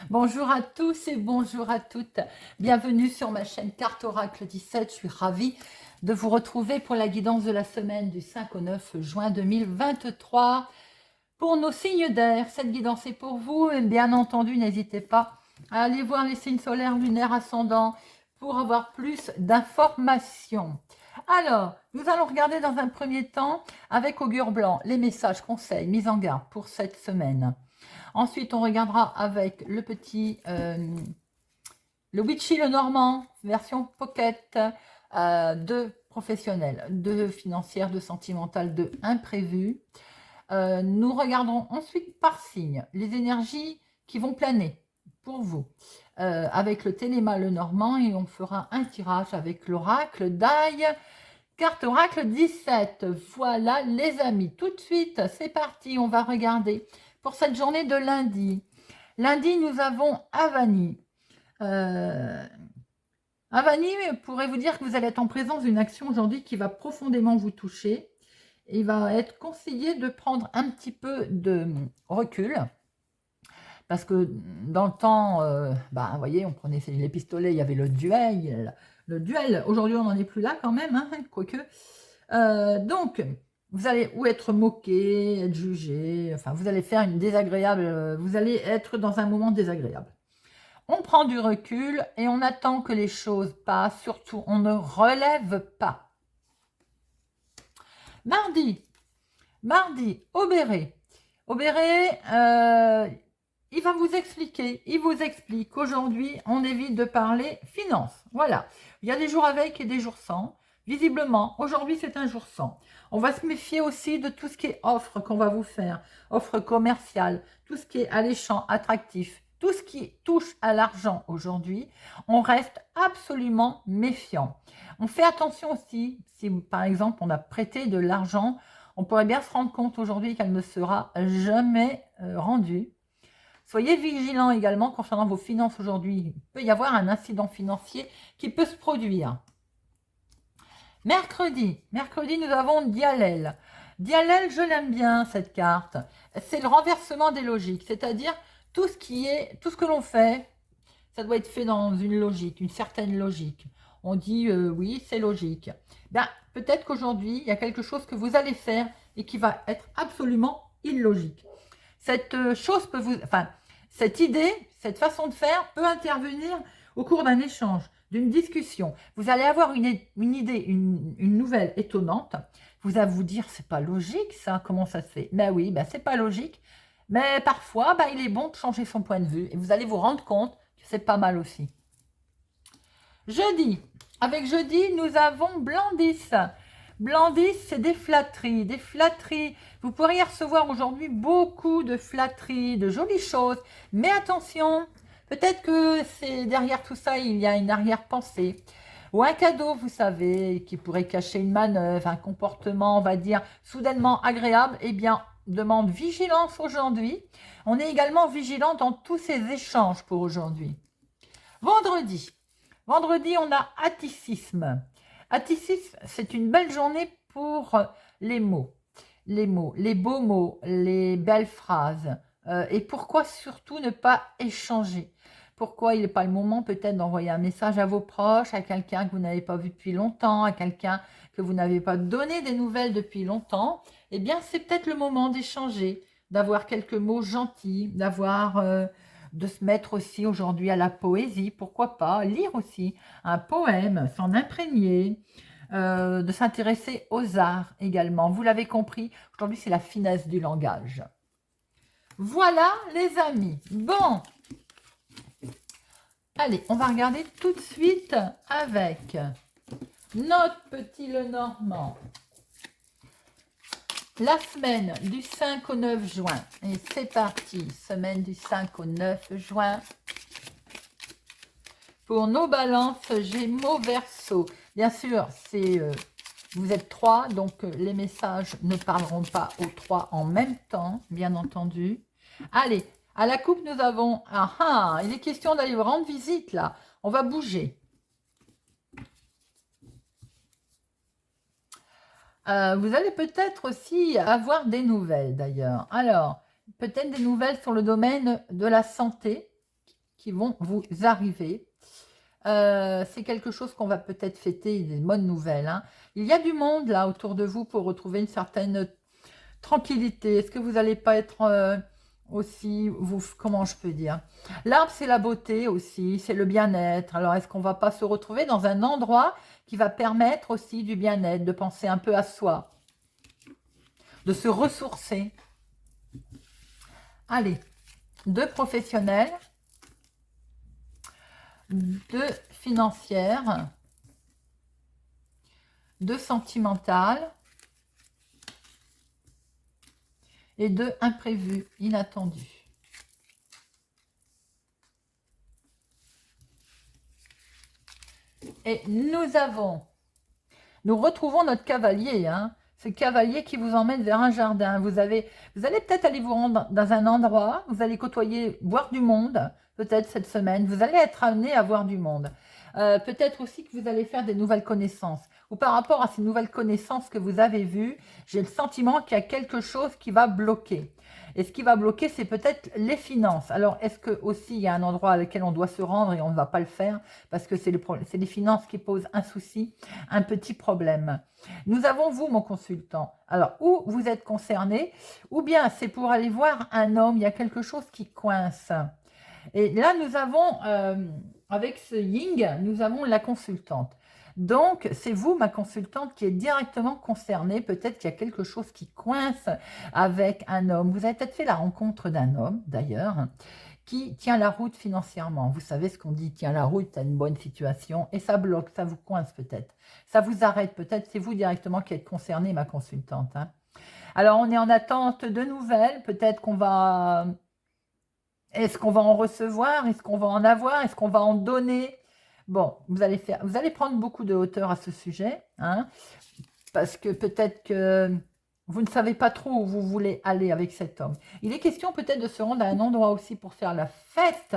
Bonjour à tous et bonjour à toutes. Bienvenue sur ma chaîne Carte Oracle 17. Je suis ravie de vous retrouver pour la guidance de la semaine du 5 au 9 juin 2023. Pour nos signes d'air, cette guidance est pour vous. Et bien entendu, n'hésitez pas à aller voir les signes solaires, lunaires, ascendants pour avoir plus d'informations. Alors, nous allons regarder dans un premier temps avec Augure Blanc les messages, conseils, mises en garde pour cette semaine. Ensuite, on regardera avec le petit, le Witchy le Normand, version pocket, de professionnel, de financière, de sentimental, de imprévu. Nous regarderons ensuite par signe les énergies qui vont planer pour vous, avec le Téléma le Normand, et on fera un tirage avec l'oracle d'Aille, carte oracle 17. Voilà les amis, tout de suite, c'est parti, on va regarder pour cette journée de lundi. Lundi, nous avons Avani. Avani pourrait vous dire que vous allez être en présence d'une action aujourd'hui qui va profondément vous toucher. Il va être conseillé de prendre un petit peu de recul. Parce que dans le temps, vous voyez, on prenait les pistolets, il y avait le duel. Le duel, aujourd'hui, on n'en est plus là quand même, hein, quoique. Donc, vous allez ou être moqué, être jugé, enfin, vous allez faire une désagréable, vous allez être dans un moment désagréable. On prend du recul et on attend que les choses passent, surtout, on ne relève pas. Mardi, Aubéré. Aubéré, il va vous expliquer, il vous explique qu'aujourd'hui, on évite de parler finances. Voilà, il y a des jours avec et des jours sans. Visiblement, aujourd'hui, c'est un jour sans. On va se méfier aussi de tout ce qui est offre qu'on va vous faire, offre commerciale, tout ce qui est alléchant, attractif, tout ce qui touche à l'argent aujourd'hui. On reste absolument méfiant. On fait attention aussi, si par exemple, on a prêté de l'argent, on pourrait bien se rendre compte aujourd'hui qu'elle ne sera jamais rendue. Soyez vigilants également concernant vos finances aujourd'hui. Il peut y avoir un incident financier qui peut se produire. Mercredi, nous avons Dialel. Dialel, je l'aime bien cette carte. C'est le renversement des logiques, c'est-à-dire tout ce que l'on fait, ça doit être fait dans une logique, une certaine logique. On dit oui, c'est logique. Peut-être qu'aujourd'hui, il y a quelque chose que vous allez faire et qui va être absolument illogique. Cette idée, cette façon de faire peut intervenir au cours d'un échange, d'une discussion. Vous allez avoir une idée, une nouvelle étonnante. Vous allez vous dire, c'est pas logique ça, comment ça se fait? Ben oui, c'est pas logique. Mais parfois, il est bon de changer son point de vue et vous allez vous rendre compte que c'est pas mal aussi. Jeudi, avec jeudi, nous avons Blandis. Blandis, c'est des flatteries, des flatteries. Vous pourriez recevoir aujourd'hui beaucoup de flatteries, de jolies choses. Mais attention, peut-être que c'est derrière tout ça, il y a une arrière-pensée. Ou un cadeau, vous savez, qui pourrait cacher une manœuvre, un comportement, on va dire, soudainement agréable. Eh bien, demande vigilance aujourd'hui. On est également vigilant dans tous ces échanges pour aujourd'hui. Vendredi, on a atticisme. Atticisme, c'est une belle journée pour les mots. Les beaux mots, les belles phrases. Et pourquoi surtout ne pas échanger? Pourquoi il n'est pas le moment peut-être d'envoyer un message à vos proches, à quelqu'un que vous n'avez pas vu depuis longtemps, à quelqu'un que vous n'avez pas donné des nouvelles depuis longtemps? Eh bien, c'est peut-être le moment d'échanger, d'avoir quelques mots gentils, de se mettre aussi aujourd'hui à la poésie, pourquoi pas, lire aussi un poème, s'en imprégner, de s'intéresser aux arts également. Vous l'avez compris, aujourd'hui c'est la finesse du langage. Voilà les amis. Bon, allez, on va regarder tout de suite avec notre petit Lenormand. La semaine du 5 au 9 juin. Et c'est parti, semaine du 5 au 9 juin. Pour nos balances, Gémeaux, Verseau. Bien sûr, c'est Vous êtes 3, donc les messages ne parleront pas aux 3 en même temps, bien entendu. Allez, à la coupe, nous avons... Ah ah, il est question d'aller vous rendre visite, là. On va bouger. Vous allez peut-être aussi avoir des nouvelles, d'ailleurs. Alors, peut-être des nouvelles sur le domaine de la santé qui vont vous arriver. C'est quelque chose qu'on va peut-être fêter, des bonnes nouvelles. Hein. Il y a du monde là autour de vous pour retrouver une certaine tranquillité. Est-ce que vous n'allez pas être aussi, comment je peux dire? L'arbre, c'est la beauté aussi, c'est le bien-être. Alors, est-ce qu'on va pas se retrouver dans un endroit qui va permettre aussi du bien-être, de penser un peu à soi, de se ressourcer? Allez, 2 professionnels, 2 financières, 2 sentimentales et 2 imprévus, inattendus. Et nous retrouvons notre cavalier, hein, ce cavalier qui vous emmène vers un jardin. Vous allez peut-être aller vous rendre dans un endroit, vous allez côtoyer, voir du monde, peut-être cette semaine, vous allez être amené à voir du monde. Peut-être aussi que vous allez faire des nouvelles connaissances. Ou par rapport à ces nouvelles connaissances que vous avez vues, j'ai le sentiment qu'il y a quelque chose qui va bloquer. Et ce qui va bloquer, c'est peut-être les finances. Alors, est-ce que aussi il y a un endroit à lequel on doit se rendre et on ne va pas le faire parce que c'est les finances qui posent un souci, un petit problème. Nous avons vous, mon consultant. Alors, ou vous êtes concerné, ou bien c'est pour aller voir un homme, il y a quelque chose qui coince. Et là, nous avons, avec ce Ying, nous avons la consultante. Donc, c'est vous, ma consultante, qui est directement concernée. Peut-être qu'il y a quelque chose qui coince avec un homme. Vous avez peut-être fait la rencontre d'un homme, d'ailleurs, qui tient la route financièrement. Vous savez ce qu'on dit, tient la route, tu as une bonne situation, et ça bloque, ça vous coince peut-être. Ça vous arrête peut-être, c'est vous directement qui êtes concernée, ma consultante. Hein. Alors, on est en attente de nouvelles. Peut-être qu'on va... Est-ce qu'on va en recevoir? Est-ce qu'on va en avoir? Est-ce qu'on va en donner? Bon, vous allez prendre beaucoup de hauteur à ce sujet, hein, parce que peut-être que vous ne savez pas trop où vous voulez aller avec cet homme. Il est question peut-être de se rendre à un endroit aussi pour faire la fête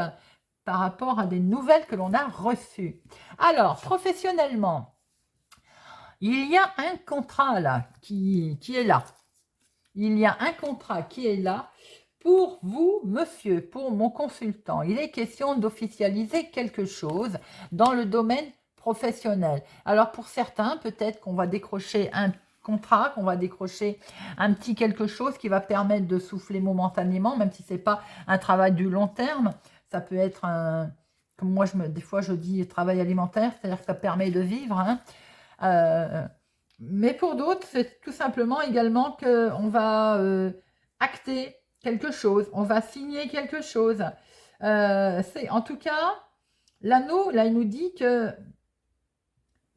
par rapport à des nouvelles que l'on a reçues. Alors, professionnellement, il y a un contrat là qui est là. Il y a un contrat qui est là. Pour vous, monsieur, pour mon consultant, il est question d'officialiser quelque chose dans le domaine professionnel. Alors pour certains, peut-être qu'on va décrocher un contrat, qu'on va décrocher un petit quelque chose qui va permettre de souffler momentanément, même si ce n'est pas un travail du long terme. Ça peut être un, comme moi, des fois je dis travail alimentaire, c'est-à-dire que ça permet de vivre. Hein. Mais pour d'autres, c'est tout simplement également qu'on va acter quelque chose, on va signer quelque chose. En tout cas, l'anneau, là, il nous dit que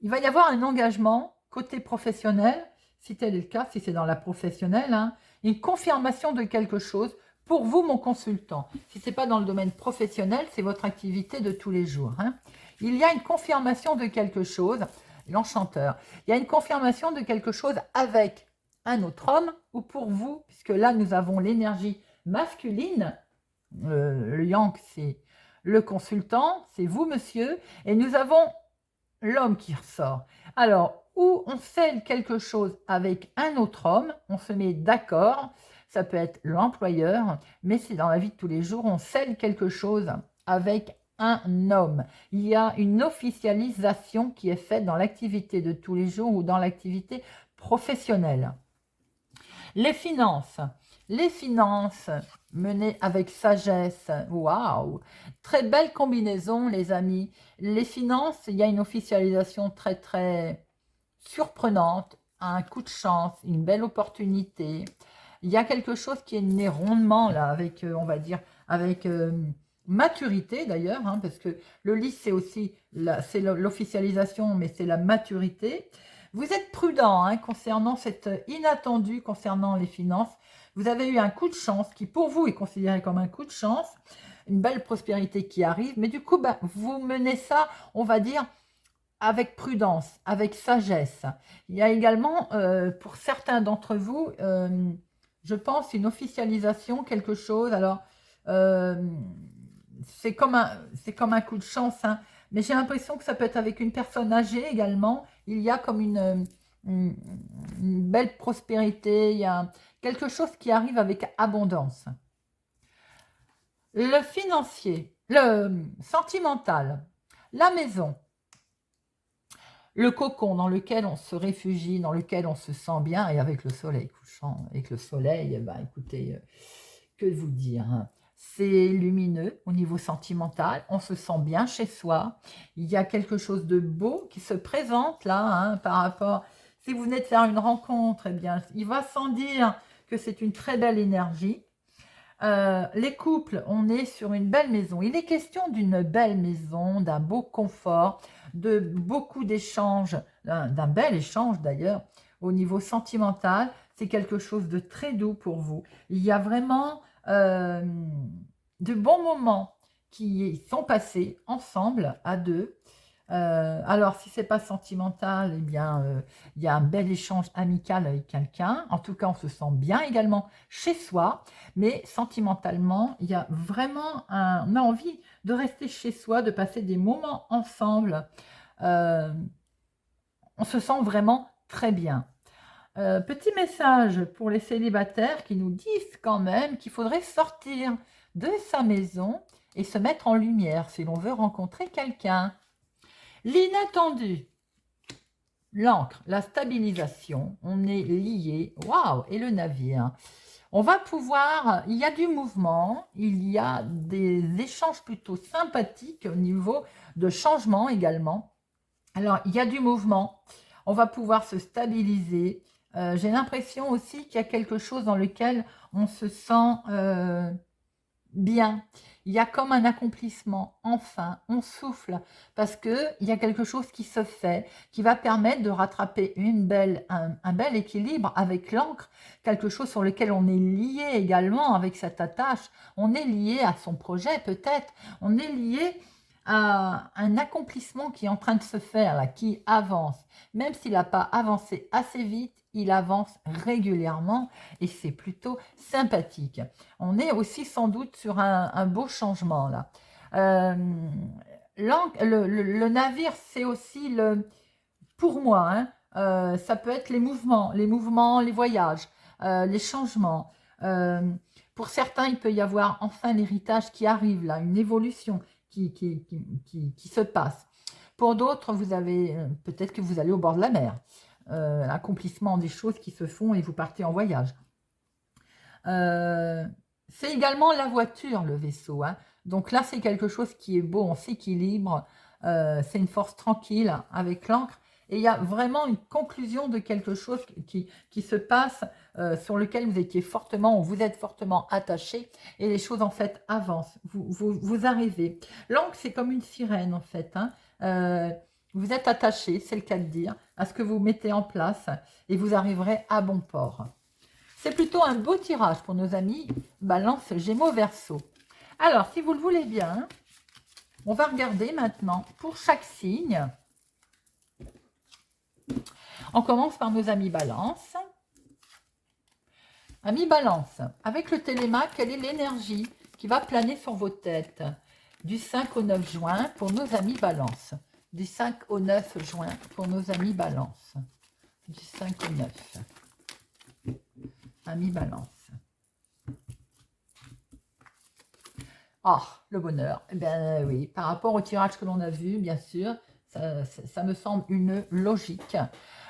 il va y avoir un engagement côté professionnel, si tel est le cas, si c'est dans la professionnelle, hein, une confirmation de quelque chose pour vous, mon consultant. Si ce n'est pas dans le domaine professionnel, c'est votre activité de tous les jours. Hein. Il y a une confirmation de quelque chose, l'enchanteur, il y a une confirmation de quelque chose avec un autre homme ou pour vous, puisque là nous avons l'énergie masculine, le yang c'est le consultant, c'est vous monsieur, et nous avons l'homme qui ressort. Alors, où on scelle quelque chose avec un autre homme, on se met d'accord, ça peut être l'employeur, mais c'est dans la vie de tous les jours, on scelle quelque chose avec un homme. Il y a une officialisation qui est faite dans l'activité de tous les jours ou dans l'activité professionnelle. Les finances menées avec sagesse, waouh, très belle combinaison les amis. Les finances, il y a une officialisation très très surprenante, un coup de chance, une belle opportunité. Il y a quelque chose qui est né rondement là, avec, on va dire, avec maturité d'ailleurs, hein, parce que le lys c'est aussi, c'est l'officialisation, mais c'est la maturité. Vous êtes prudent hein, concernant cet inattendu, concernant les finances. Vous avez eu un coup de chance qui pour vous est considéré comme un coup de chance, une belle prospérité qui arrive, mais du coup, vous menez ça, on va dire, avec prudence, avec sagesse. Il y a également, pour certains d'entre vous, je pense, une officialisation, quelque chose. Alors, euh, c'est comme un coup de chance, hein, mais j'ai l'impression que ça peut être avec une personne âgée également. Il y a comme une, une belle prospérité, il y a quelque chose qui arrive avec abondance. Le financier, le sentimental, la maison, le cocon dans lequel on se réfugie, dans lequel on se sent bien, et avec le soleil couchant, avec le soleil, ben écoutez, que vous dire, hein. C'est lumineux au niveau sentimental, on se sent bien chez soi, il y a quelque chose de beau qui se présente là, hein, par rapport, si vous venez de faire une rencontre, eh bien, il va sans dire que c'est une très belle énergie. Les couples, on est sur une belle maison. Il est question d'une belle maison, d'un beau confort, de beaucoup d'échanges, d'un bel échange d'ailleurs, au niveau sentimental. C'est quelque chose de très doux pour vous. Il y a vraiment de bons moments qui sont passés ensemble, à deux. Alors, si c'est pas sentimental, eh bien, il y a un bel échange amical avec quelqu'un. En tout cas, on se sent bien également chez soi. Mais sentimentalement, il y a vraiment on a envie de rester chez soi, de passer des moments ensemble. Euh, on se sent vraiment très bien. Petit message pour les célibataires qui nous disent quand même qu'il faudrait sortir de sa maison et se mettre en lumière si l'on veut rencontrer quelqu'un. L'inattendu, l'ancre, la stabilisation, on est lié, waouh, et le navire. On va pouvoir, il y a du mouvement, il y a des échanges plutôt sympathiques au niveau de changement également. Alors, il y a du mouvement, on va pouvoir se stabiliser. J'ai l'impression aussi qu'il y a quelque chose dans lequel on se sent bien. Il y a comme un accomplissement, enfin, on souffle, parce qu'il y a quelque chose qui se fait, qui va permettre de rattraper un bel équilibre avec l'encre, quelque chose sur lequel on est lié également avec cette attache, on est lié à son projet peut-être, on est lié à un accomplissement qui est en train de se faire, là, qui avance. Même s'il n'a pas avancé assez vite, il avance régulièrement et c'est plutôt sympathique. On est aussi sans doute sur un beau changement là. Euh, le navire, c'est aussi pour moi, hein, ça peut être les voyages, les changements. Euh, pour certains, il peut y avoir enfin l'héritage qui arrive là, une évolution qui se passe. Pour d'autres, vous avez peut-être que vous allez au bord de la mer, l'accomplissement des choses qui se font et vous partez en voyage. C'est également la voiture, le vaisseau, hein. Donc là, c'est quelque chose qui est beau, on s'équilibre, c'est une force tranquille avec l'encre. Et il y a vraiment une conclusion de quelque chose qui se passe, sur lequel vous étiez fortement, ou vous êtes fortement attaché, et les choses en fait avancent, vous arrivez. L'encre, c'est comme une sirène en fait, hein. Vous êtes attaché, c'est le cas de dire, à ce que vous mettez en place, et vous arriverez à bon port. C'est plutôt un beau tirage pour nos amis Balance, Gémeaux, Verseau. Alors, si vous le voulez bien, on va regarder maintenant pour chaque signe. On commence par nos amis Balance. Amis Balance, avec le téléma, quelle est l'énergie qui va planer sur vos têtes du 5 au 9 juin pour nos amis Balance. Du 5 au 9 juin pour nos amis Balance. Du 5 au 9. Amis Balance. Ah, le bonheur. Eh bien oui, par rapport au tirage que l'on a vu, bien sûr, ça me semble une logique.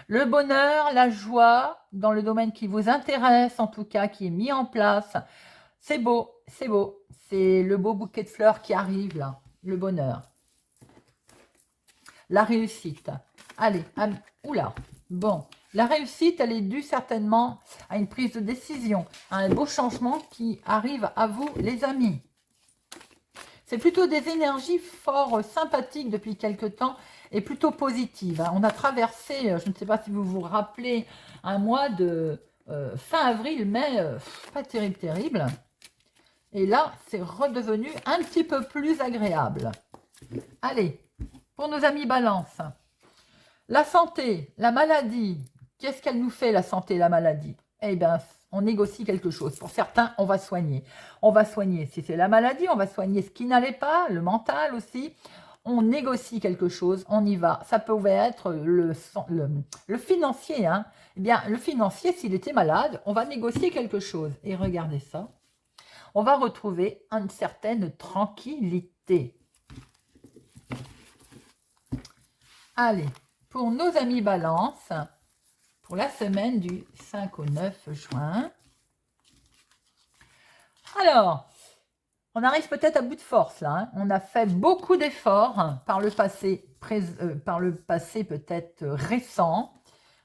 Le bonheur, la joie, dans le domaine qui vous intéresse, en tout cas, qui est mis en place, c'est beau, c'est beau. C'est le beau bouquet de fleurs qui arrive là, le bonheur. La réussite. Allez, oula, bon. La réussite, elle est due certainement à une prise de décision, à un beau changement qui arrive à vous, les amis. C'est plutôt des énergies fort sympathiques depuis quelque temps et plutôt positives. On a traversé, je ne sais pas si vous vous rappelez, un mois de fin avril, mai, pas terrible, terrible. Et là, c'est redevenu un petit peu plus agréable. Allez, pour nos amis Balance. La santé, la maladie, qu'est-ce qu'elle nous fait la santé, la maladie? Eh bien, on négocie quelque chose. Pour certains, on va soigner. On va soigner, si c'est la maladie, on va soigner ce qui n'allait pas, le mental aussi. On négocie quelque chose, on y va. Ça pouvait être le financier. Hein. Eh bien, le financier, s'il était malade, on va négocier quelque chose. Et regardez ça. On va retrouver une certaine tranquillité. Allez, pour nos amis Balance, pour la semaine du 5 au 9 juin. Alors, on arrive peut-être à bout de force là. Hein. On a fait beaucoup d'efforts par le passé peut-être récent.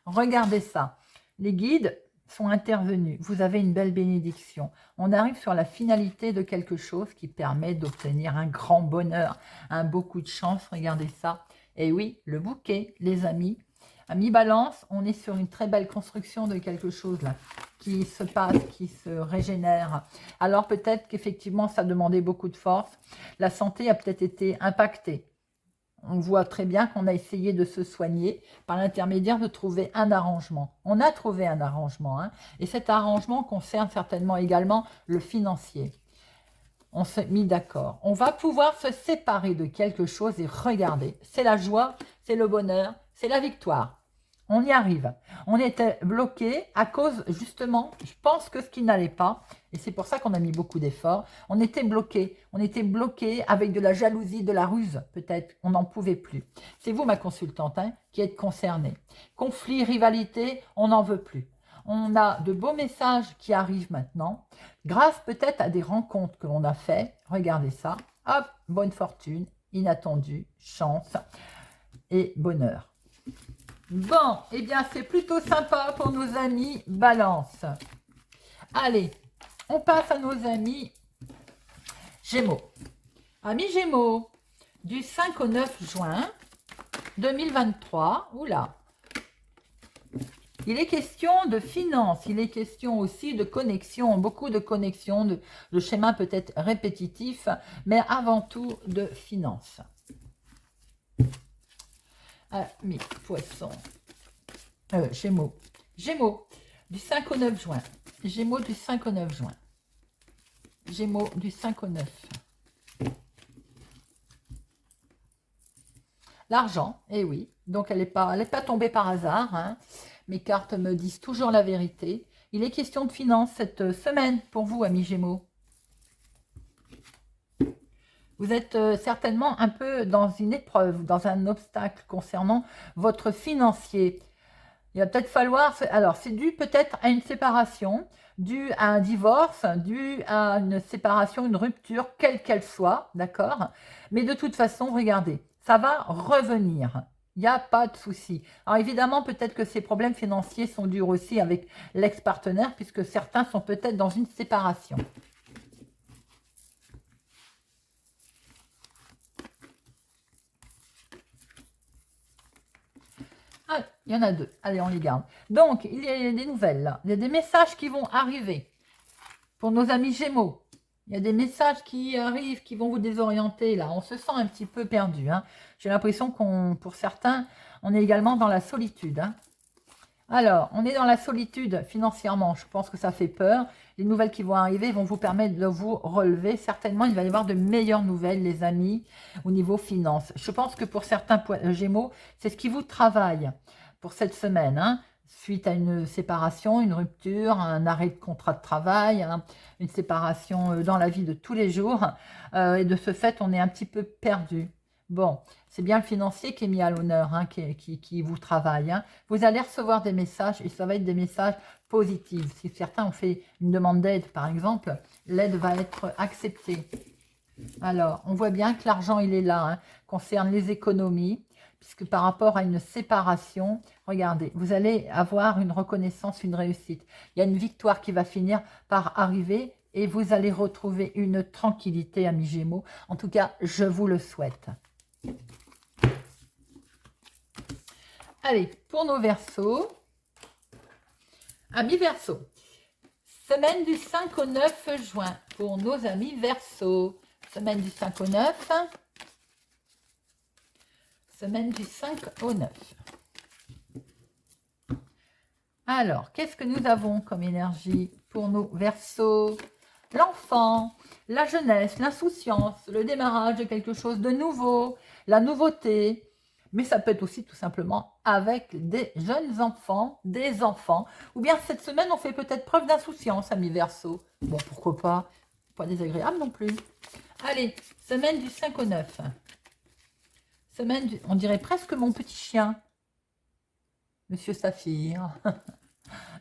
Regardez ça. Les guides sont intervenus. Vous avez une belle bénédiction. On arrive sur la finalité de quelque chose qui permet d'obtenir un grand bonheur, un beau coup de chance. Regardez ça. Et oui, le bouquet, les amis. Amis Balance, on est sur une très belle construction de quelque chose là, qui se passe, qui se régénère. Alors peut-être qu'effectivement, ça demandait beaucoup de force. La santé a peut-être été impactée. On voit très bien qu'on a essayé de se soigner par l'intermédiaire de trouver un arrangement. On a trouvé un arrangement, hein, et cet arrangement concerne certainement également le financier. On s'est mis d'accord. On va pouvoir se séparer de quelque chose et regarder. C'est la joie, c'est le bonheur, c'est la victoire. On y arrive. On était bloqué à cause, justement, je pense que ce qui n'allait pas, et c'est pour ça qu'on a mis beaucoup d'efforts, on était bloqué. On était bloqué avec de la jalousie, de la ruse, peut-être. On n'en pouvait plus. C'est vous, ma consultante, hein, qui êtes concernée. Conflit, rivalité, on n'en veut plus. On a de beaux messages qui arrivent maintenant, grâce peut-être à des rencontres que l'on a fait. Regardez ça. Hop, bonne fortune, inattendu, chance et bonheur. Bon, eh bien, c'est plutôt sympa pour nos amis Balance. Allez, on passe à nos amis Gémeaux. Amis Gémeaux, du 5 au 9 juin 2023, oula, il est question de finances, il est question aussi de connexion, beaucoup de connexions, de schémas peut-être répétitifs, mais avant tout de finances. Amis Poissons, Gémeaux. Gémeaux, du 5 au 9 juin. Gémeaux du 5 au 9 juin. Gémeaux du 5 au 9. L'argent, eh oui, donc elle n'est pas tombée par hasard. Hein. Mes cartes me disent toujours la vérité. Il est question de finances cette semaine pour vous, amis Gémeaux. Vous êtes certainement un peu dans une épreuve, dans un obstacle concernant votre financier. Il va peut-être falloir... Alors, c'est dû peut-être à une séparation, dû à un divorce, dû à une séparation, une rupture, quelle qu'elle soit, d'accord? Mais de toute façon, regardez, ça va revenir. Il n'y a pas de souci. Alors évidemment, peut-être que ces problèmes financiers sont dus aussi avec l'ex-partenaire, puisque certains sont peut-être dans une séparation. Ah, il y en a deux. Allez, on les garde. Donc, il y a des nouvelles là. Il y a des messages qui vont arriver pour nos amis Gémeaux. Il y a des messages qui arrivent, qui vont vous désorienter là. On se sent un petit peu perdu. Hein. J'ai l'impression pour certains, on est également dans la solitude. Hein. Alors, on est dans la solitude financièrement. Je pense que ça fait peur. Les nouvelles qui vont arriver vont vous permettre de vous relever. Certainement, il va y avoir de meilleures nouvelles, les amis, au niveau finance. Je pense que pour certains Gémeaux, c'est ce qui vous travaille pour cette semaine. Hein, suite à une séparation, une rupture, un arrêt de contrat de travail, hein, une séparation dans la vie de tous les jours. Et de ce fait, on est un petit peu perdu. Bon, c'est bien le financier qui est mis à l'honneur, hein, qui vous travaille. Hein. Vous allez recevoir des messages et ça va être des messages positifs. Si certains ont fait une demande d'aide, par exemple, l'aide va être acceptée. Alors, on voit bien que l'argent, il est là, hein, concerne les économies, puisque par rapport à une séparation, regardez, vous allez avoir une reconnaissance, une réussite. Il y a une victoire qui va finir par arriver et vous allez retrouver une tranquillité, amis Gémeaux. En tout cas, je vous le souhaite. Allez, pour nos Verseaux, amis Verseaux, semaine du 5 au 9 juin pour nos amis Verseaux. Semaine du 5 au 9. Semaine du 5 au 9. Alors, qu'est-ce que nous avons comme énergie pour nos Verseaux? L'enfant, la jeunesse, l'insouciance, le démarrage de quelque chose de nouveau, la nouveauté. Mais ça peut être aussi tout simplement avec des jeunes enfants, des enfants. Ou bien cette semaine, on fait peut-être preuve d'insouciance, amis Verseaux. Bon, pourquoi pas? Pas désagréable non plus. Allez, semaine du 5 au 9. Semaine du... On dirait presque mon petit chien, Monsieur Saphir.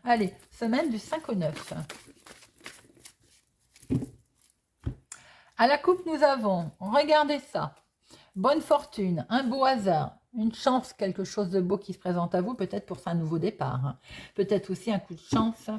Allez, semaine du 5 au 9. À la coupe, nous avons, regardez ça, bonne fortune, un beau hasard, une chance, quelque chose de beau qui se présente à vous, peut-être pour un nouveau départ, hein. Peut-être aussi un coup de chance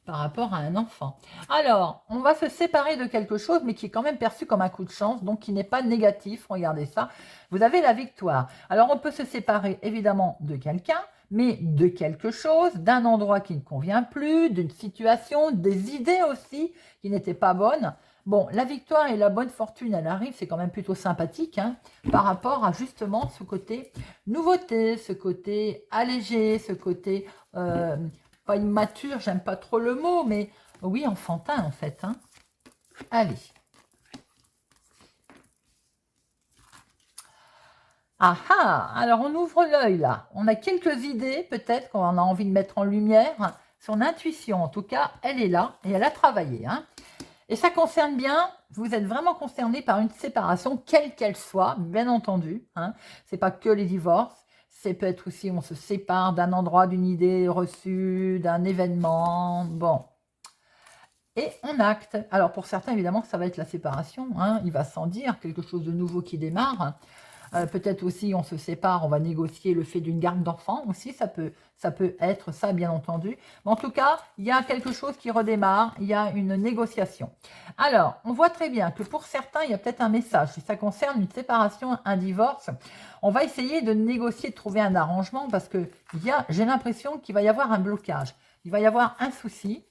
par rapport à un enfant. Alors, on va se séparer de quelque chose, mais qui est quand même perçu comme un coup de chance, donc qui n'est pas négatif, regardez ça. Vous avez la victoire. Alors, on peut se séparer évidemment de quelqu'un, mais de quelque chose, d'un endroit qui ne convient plus, d'une situation, des idées aussi qui n'étaient pas bonnes. Bon, la victoire et la bonne fortune, elle arrive, c'est quand même plutôt sympathique, hein, par rapport à justement ce côté nouveauté, ce côté allégé, ce côté pas immature, j'aime pas trop le mot, mais oui, enfantin en fait, hein. Allez. Ah ah, alors on ouvre l'œil là. On a quelques idées, peut-être qu'on a envie de mettre en lumière. Son intuition, en tout cas, elle est là et elle a travaillé, hein. Et ça concerne bien, vous êtes vraiment concerné par une séparation, quelle qu'elle soit, bien entendu, hein. C'est pas que les divorces, c'est peut-être aussi on se sépare d'un endroit, d'une idée reçue, d'un événement, bon. Et on acte. Alors pour certains, évidemment, ça va être la séparation, hein. Il va sans dire, quelque chose de nouveau qui démarre. Peut-être aussi on se sépare, on va négocier le fait d'une garde d'enfants aussi, ça peut être ça bien entendu. Mais en tout cas, il y a quelque chose qui redémarre, il y a une négociation. Alors, on voit très bien que pour certains, il y a peut-être un message. Si ça concerne une séparation, un divorce, on va essayer de négocier, de trouver un arrangement parce que j'ai l'impression qu'il va y avoir un blocage. Il va y avoir un souci.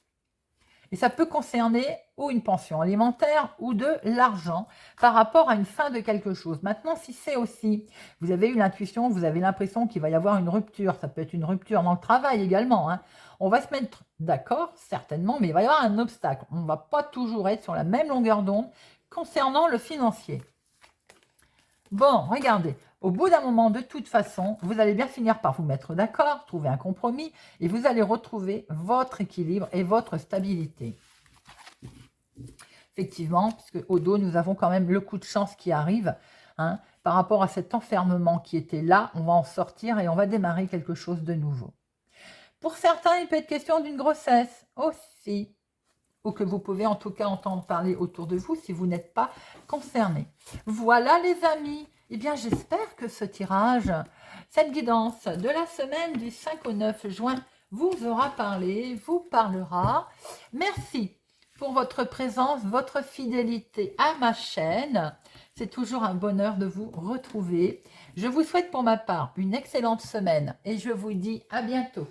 Et ça peut concerner ou une pension alimentaire ou de l'argent par rapport à une fin de quelque chose. Maintenant, si c'est aussi, vous avez eu l'intuition, vous avez l'impression qu'il va y avoir une rupture, ça peut être une rupture dans le travail également, hein. On va se mettre d'accord, certainement, mais il va y avoir un obstacle. On ne va pas toujours être sur la même longueur d'onde concernant le financier. Bon, regardez, au bout d'un moment, de toute façon, vous allez bien finir par vous mettre d'accord, trouver un compromis, et vous allez retrouver votre équilibre et votre stabilité. Effectivement, puisque au dos, nous avons quand même le coup de chance qui arrive, hein, par rapport à cet enfermement qui était là, on va en sortir et on va démarrer quelque chose de nouveau. Pour certains, il peut être question d'une grossesse aussi, ou que vous pouvez en tout cas entendre parler autour de vous si vous n'êtes pas concerné. Voilà les amis, eh bien j'espère que ce tirage, cette guidance de la semaine du 5 au 9 juin vous aura parlé, vous parlera. Merci pour votre présence, votre fidélité à ma chaîne. C'est toujours un bonheur de vous retrouver. Je vous souhaite pour ma part une excellente semaine et je vous dis à bientôt.